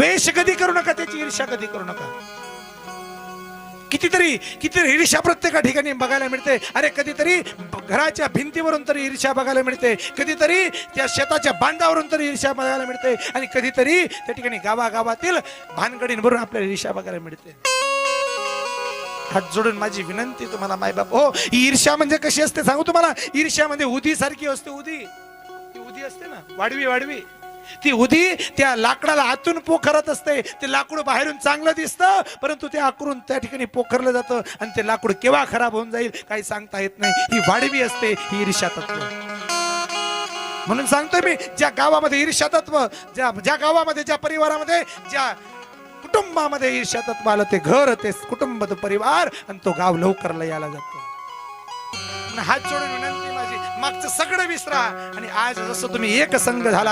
द्वेष कधी करू नका, त्याची ईर्ष्या कधी करू नका. कितीतरी ईर्ष्या प्रत्येक ठिकाणी बघायला मिळते. अरे कधीतरी घराच्या भिंतीवरून तरी ईर्ष्या बघायला मिळते, कधीतरी त्या शेताच्या बांधावरून तरी ईर्ष्या बघायला मिळते, आणि कधीतरी त्या ठिकाणी गावागावातील भानगडींवरून आपल्याला ईर्ष्या बघायला मिळते. हात जोडून माझी विनंती तुम्हाला मायबाप हो, ईर्ष्या म्हणजे कशी असते सांगू तुम्हाला. ईर्ष्या म्हणजे उदी सारखी असते. उदी असते ना, वाढवी. ती उदी त्या लाकडाला आतून पोखरत असते. ते लाकूड बाहेरून चांगलं दिसतं, परंतु ते आकरून त्या ठिकाणी पोखरलं जातं, आणि ते लाकूड केव्हा खराब होऊन जाईल काही सांगता येत नाही. ही वाढवी असते, ही ईर्ष्या तत्व. म्हणून सांगतोय मी, ज्या गावामध्ये ईर्ष्या तत्व, ज्या गावामध्ये, ज्या परिवारामध्ये, ज्या कुटुंबामध्ये ईर्ष्या तत्व आलं, ते घर, ते कुटुंब, तो परिवार आणि तो गाव लवकर यायला जातो. हात जोडून विनंती माझी, मागचं सगळं विसरा, आणि आज जसं तुम्ही एक संघ झाला,